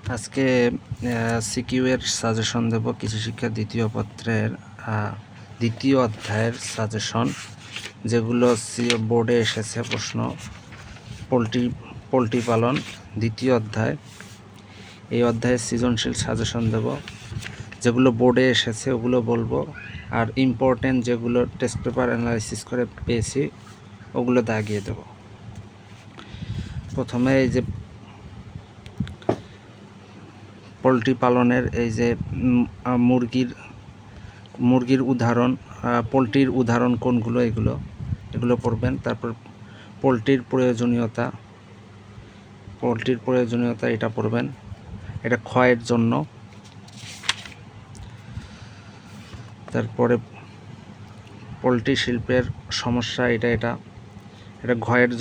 আজকে সিকিউ এর সাজেশন দেব। কৃষি শিক্ষা দ্বিতীয় পত্রের দ্বিতীয় অধ্যায়ের সাজেশন, যেগুলো বোর্ডে এসেছে প্রশ্ন। পোলট্রি পালন দ্বিতীয় অধ্যায়, এই অধ্যায়ে সৃজনশীল সাজেশন দেব। যেগুলো বোর্ডে এসেছে ওগুলো বলবো, আর ইম্পর্টেন্ট যেগুলো টেস্ট পেপার অ্যানালাইসিস করে পেয়েছি ওগুলো দাগিয়ে দেব। প্রথমে এই যে পোলট্রি পালনের এই যে মুরগির উদাহরণ, পোলট্রির উদাহরণ কোনগুলো এগুলো পড়বেন। তারপর পোলট্রির প্রয়োজনীয়তা এটা পড়বেন, এটা ক্ষয়ের জন্য। তারপরে পোলট্রি শিল্পের সমস্যা এটা ঘয়ের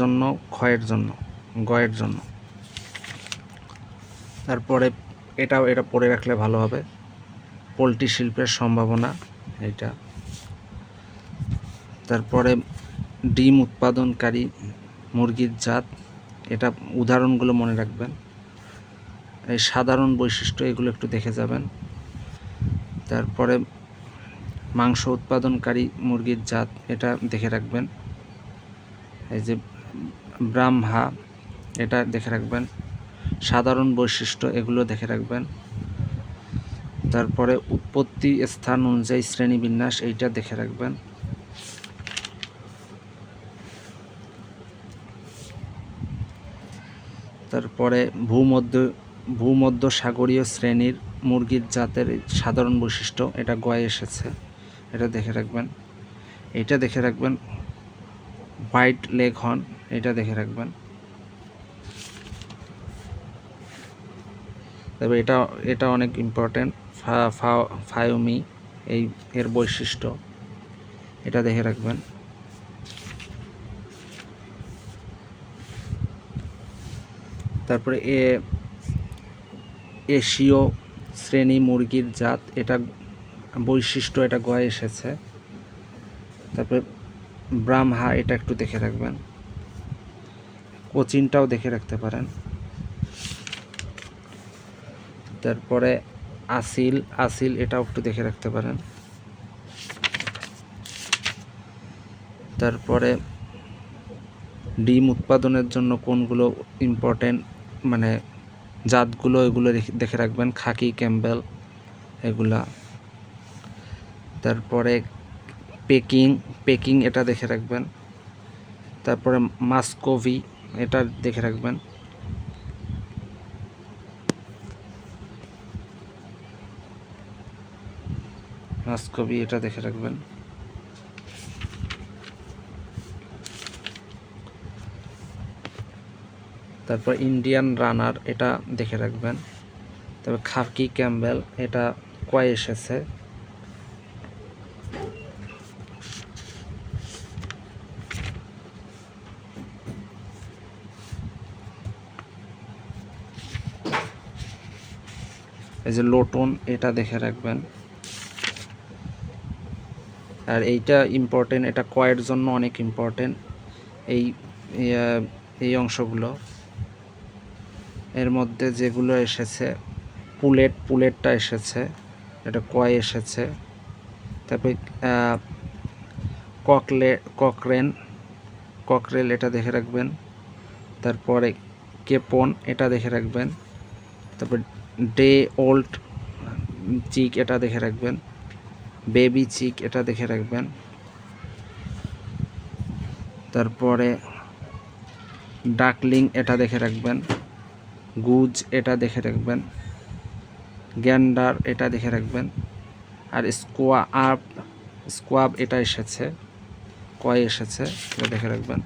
জন্য। তারপরে এটা পড়ে রাখলে ভালো হবে, পোলট্রি শিল্পের সম্ভাবনা এটা। তারপরে ডিম উৎপাদনকারী মুরগির জাত, এটা উদাহরণগুলো মনে রাখবেন। এই সাধারণ বৈশিষ্ট্য এগুলো একটু দেখে যাবেন। তারপরে মাংস উৎপাদনকারী মুরগির জাত, এটা দেখে রাখবেন। এই যে ব্রাহ্মা, এটা দেখে রাখবেন। সাধারণ বৈশিষ্ট্য এগুলো দেখে রাখবেন। তারপরে উৎপত্তি স্থান অনুযায়ী শ্রেণীবিন্যাস, এইটা দেখে রাখবেন। তারপরে ভূমধ্য সাগরীয় শ্রেণীর মুরগির জাতের সাধারণ বৈশিষ্ট্য, এটা গয়ে এসেছে, এটা দেখে রাখবেন। এটা দেখে রাখবেন হোয়াইট লেগ হর্ন, এটা দেখে রাখবেন। তবে এটা অনেক ইম্পর্টেন্ট, ফায়োমি এর বৈশিষ্ট্য, এটা দেখে রাখবেন। তারপরে এশীয় শ্রেণী মুরগির জাত, এটা বৈশিষ্ট্য, এটা গয়ে এসেছে। তারপরে ব্রাহ্মা, এটা একটু দেখে রাখবেন। কোচিনটাও দেখে রাখতে পারেন। তারপরে আসিল এটাও একটু দেখে রাখতে পারেন। তারপরে ডিম উৎপাদনের জন্য কোনগুলো ইম্পর্টেন্ট, মানে জাতগুলো, এগুলো দেখে রাখবেন, খাকি, ক্যাম্বেল এগুলা। তারপরে পেকিং এটা দেখে রাখবেন। তারপরে মাস্কোভি, এটা দেখে রাখবেন। এটা দেখে রাখবেন। তারপর ইন্ডিয়ান রানার, এটা দেখে রাখবেন। তবে খাকি ক্যাম্বেল, এটা কয় এসেছে। এই যে লোটন, এটা দেখে রাখবেন। আর এইটা ইম্পর্টেন্ট, এটা কয়ের জন্য অনেক ইম্পর্টেন্ট, এই অংশগুলো। এর মধ্যে যেগুলো এসেছে, পুলেটটা এসেছে, এটা কয় এসেছে। তারপরে ককরেল, এটা দেখে রাখবেন। তারপরে কেপন, এটা দেখে রাখবেন। তারপর ডে ওল্ড চিক, এটা দেখে রাখবেন। বেবি চিক, এটা দেখে রাখবেন। তারপরে ডাকলিং, এটা দেখে রাখবেন। গুজ, এটা দেখে রাখবেন। গ্যান্ডার, এটা দেখে রাখবেন। আর স্কোয়াব এটা এসেছে, কয় এসেছে, এটা দেখে রাখবেন।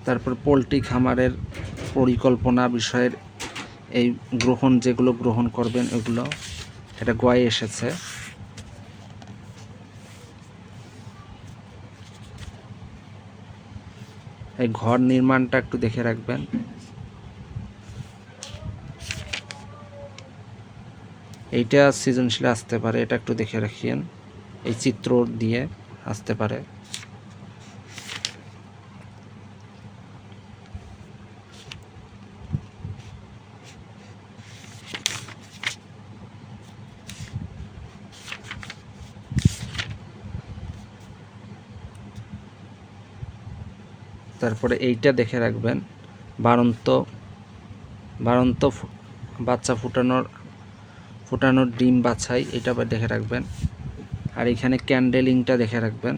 তারপর পোলট্রি খামারের পরিকল্পনা বিষয়ের এই যেগুলো গ্রহণ করবেন এগুলো, এটা গয়ে এসেছে। এই ঘর নির্মাণটা একটু দেখে রাখবেন। এইটা সৃজনশীল আসতে পারে, এটা একটু দেখে রাখিয়েন, এই চিত্র দিয়ে আসতে পারে। তারপরে এইটা দেখে রাখবেন, বাড়ন্ত বাড়ন্ত বাচ্চা ফুটানোর ডিম বাছাই, এটা দেখে রাখবেন। আর এখানে ক্যান্ডেলিংটা দেখে রাখবেন।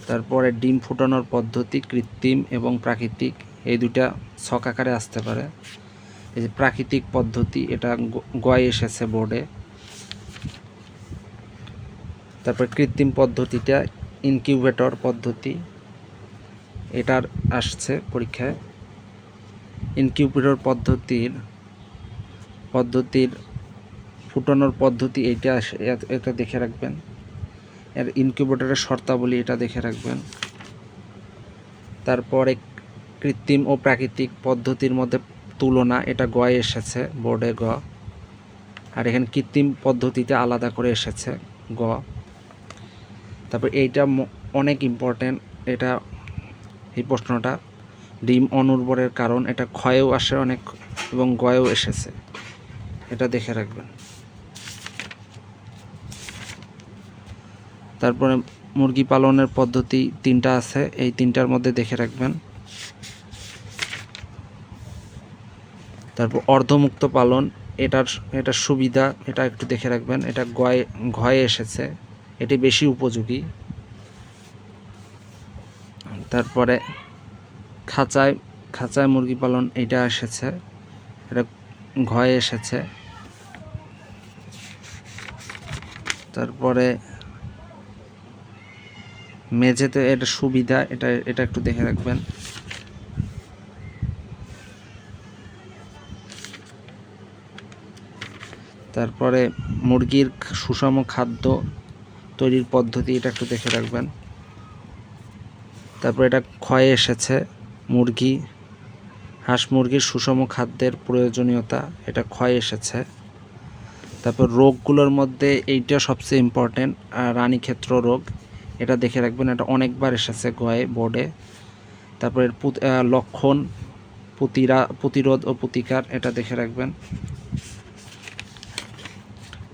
তারপরে ডিম ফুটানোর পদ্ধতি কৃত্রিম এবং প্রাকৃতিক, এই দুইটা ছক আকারে আসতে পারে। এই যে প্রাকৃতিক পদ্ধতি, এটা গয় এসেছে বোর্ডে। তারপর কৃত্রিম পদ্ধতিটা ইনকিউবেটর পদ্ধতি, এটার আসছে পরীক্ষায়। ইনকিউবেটর পদ্ধতির ফুটানোর পদ্ধতি এইটা আসে, এটা দেখে রাখবেন। এর ইনকিউবেটরের শর্তাবলী এটা দেখে রাখবেন। তারপরে কৃত্রিম ও প্রাকৃতিক পদ্ধতির মধ্যে তুলনা, এটা গয় এসেছে বোর্ডে গ। আর এখানে কৃত্রিম পদ্ধতিতে আলাদা করে এসেছে গ। তারপর এইটা অনেক ইম্পর্টেন্ট, এটা এই প্রশ্নটা, ডিম অনুর্বরের কারণ, এটা ক্ষয়েও আসে অনেক এবং গয়েও এসেছে, এটা দেখে রাখবেন। তারপরে মুরগি পালনের পদ্ধতি 3টা আছে, এই 3টার মধ্যে দেখে রাখবেন। তারপর অর্ধমুক্ত পালন, এটার সুবিধা, এটা একটু দেখে রাখবেন। এটা ঘয়ে এসেছে, এটি বেশি উপযোগী। তারপরে খাঁচায় মুরগি পালন, এটা এসেছে, এটা ঘয়ে এসেছে। তারপরে মেঝেতে এটা সুবিধা, এটা একটু দেখে রাখবেন। তারপরে মুরগির সুষম খাদ্য তৈরির পদ্ধতি, এটা একটু দেখে রাখবেন। তারপর এটা ক্ষয়ে এসেছে, হাঁস মুরগির সুষম খাদ্যের প্রয়োজনীয়তা, এটা ক্ষয়ে এসেছে। তারপর রোগগুলোর মধ্যে এইটা সবচেয়ে ইম্পর্টেন্ট, রানীক্ষেত্র রোগ, এটা দেখে রাখবেন। এটা অনেকবার এসেছে গয়ে বোর্ডে। তারপর লক্ষণ, প্রতিরোধ ও প্রতিকার, এটা দেখে রাখবেন।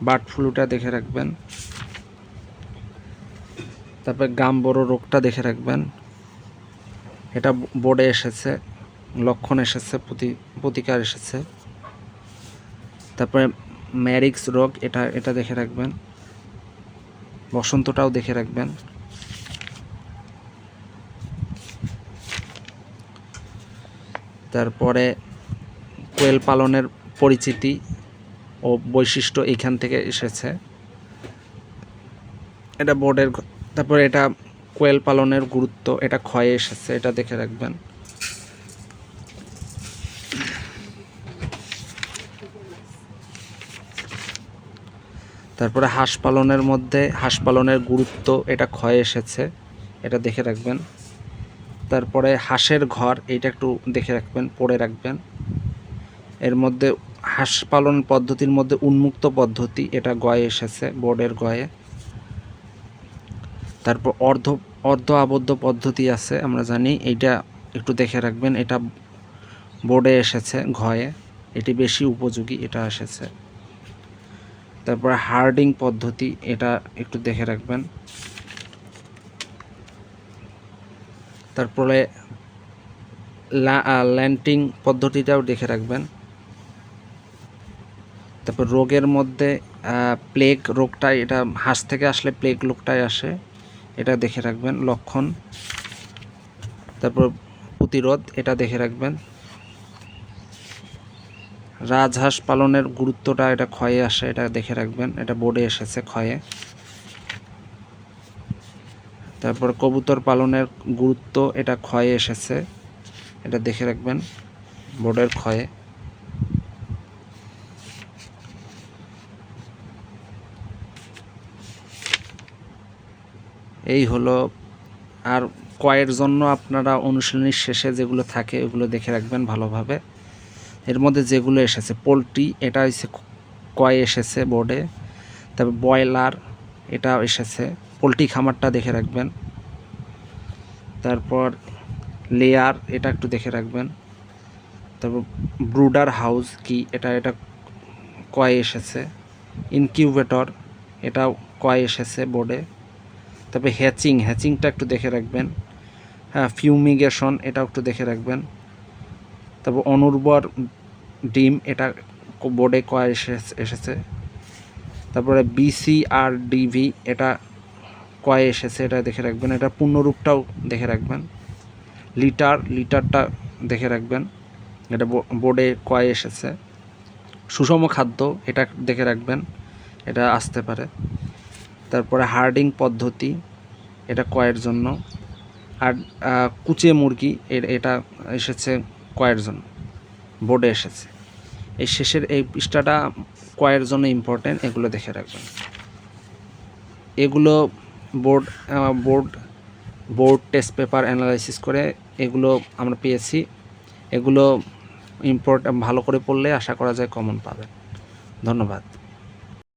বার্ড ফ্লুটা দেখে রাখবেন। তারপর গামবোরো রোগটা দেখে রাখবেন, এটা বোর্ডে এসেছে, লক্ষণ এসেছে, প্রতিকার এসেছে। তারপরে ম্যারিক্স রোগ, এটা দেখে রাখবেন। বসন্তটাও দেখে রাখবেন। তারপরে কোয়েল পালনের পরিচিতি ও বৈশিষ্ট্য এখান থেকে এসেছে, এটা বোর্ডের। তারপরে এটা কোয়েল পালনের গুরুত্ব, এটা ক্ষয়ে এসেছে, এটা দেখে রাখবেন। তারপরে হাঁস পালনের গুরুত্ব, এটা ক্ষয়ে এসেছে, এটা দেখে রাখবেন। তারপরে হাঁসের ঘর, এইটা একটু দেখে রাখবেন, পড়ে রাখবেন। এর মধ্যে হাঁস পালন পদ্ধতির মধ্যে উন্মুক্ত পদ্ধতি, এটা গয়ে এসেছে, বোর্ডের গয়ে। তারপর অর্ধ আবদ্ধ পদ্ধতি আছে, আমরা জানি, এইটা একটু দেখে রাখবেন। এটা বোর্ডে এসেছে ঘয়ে, এটি বেশি উপযোগী, এটা এসেছে। তারপরে হার্ডিং পদ্ধতি, এটা একটু দেখে রাখবেন। তারপরে ল্যান্টিং পদ্ধতিটাও দেখে রাখবেন। তারপর রোগের মধ্যে প্লেগ রোগটাই, এটা হাঁস থেকে আসলে প্লেগ রোগটাই আসে, এটা দেখে রাখবেন, লক্ষণ। তারপর প্রতিরোধ, এটা দেখে রাখবেন। রাজহাঁস পালনের গুরুত্বটা, এটা ক্ষয়ে আসে, এটা দেখে রাখবেন, এটা বোর্ডে এসেছে ক্ষয়ে। তারপর কবুতর পালনের গুরুত্ব, এটা ক্ষয়ে এসেছে, এটা দেখে রাখবেন, বোর্ডের ক্ষয়ে। এই হলো। আর কয়ের জন্য আপনারা অনুশীলনীর শেষে যেগুলো থাকে ওগুলো দেখে রাখবেন ভালোভাবে। এর মধ্যে যেগুলো এসেছে, পোলট্রি, এটা হচ্ছে কয় এসেছে বোর্ডে। তারপর ব্রয়লার, এটা এসেছে, পোলট্রি খামারটা দেখে রাখবেন। তারপর লেয়ার, এটা একটু দেখে রাখবেন। তারপর ব্রুডার হাউস কি, এটা কয় এসেছে। ইনকিউবেটর, এটাও কয় এসেছে বোর্ডে। তারপরে হ্যাচিংটা একটু দেখে রাখবেন। হ্যাঁ, ফিউমিগেশন এটাও একটু দেখে রাখবেন। তারপর অনুর্বর ডিম, এটা বোর্ডে কয় এসেছে। তারপরে BCRDV, এটা কয় এসেছে, এটা দেখে রাখবেন। এটা পূর্ণরূপটাও দেখে রাখবেন। লিটারটা দেখে রাখবেন, এটা বোর্ডে কয় এসেছে। সুষম খাদ্য, এটা দেখে রাখবেন, এটা আসতে পারে। তারপরে হার্ডিং পদ্ধতি, এটা কয়ের জন্য। আর কুচে মুরগি, এটা এসেছে কয়ের জন্য, বোর্ডে এসেছে। এই শেষের এই পৃষ্ঠাটা কয়ের জন্য ইম্পর্টেন্ট, এগুলো দেখে রাখবেন। এগুলো বোর্ড টেস্ট পেপার অ্যানালাইসিস করে এগুলো আমরা পেয়েছি। এগুলো ভালো করে পড়লে আশা করা যায় কমন পাবেন। ধন্যবাদ।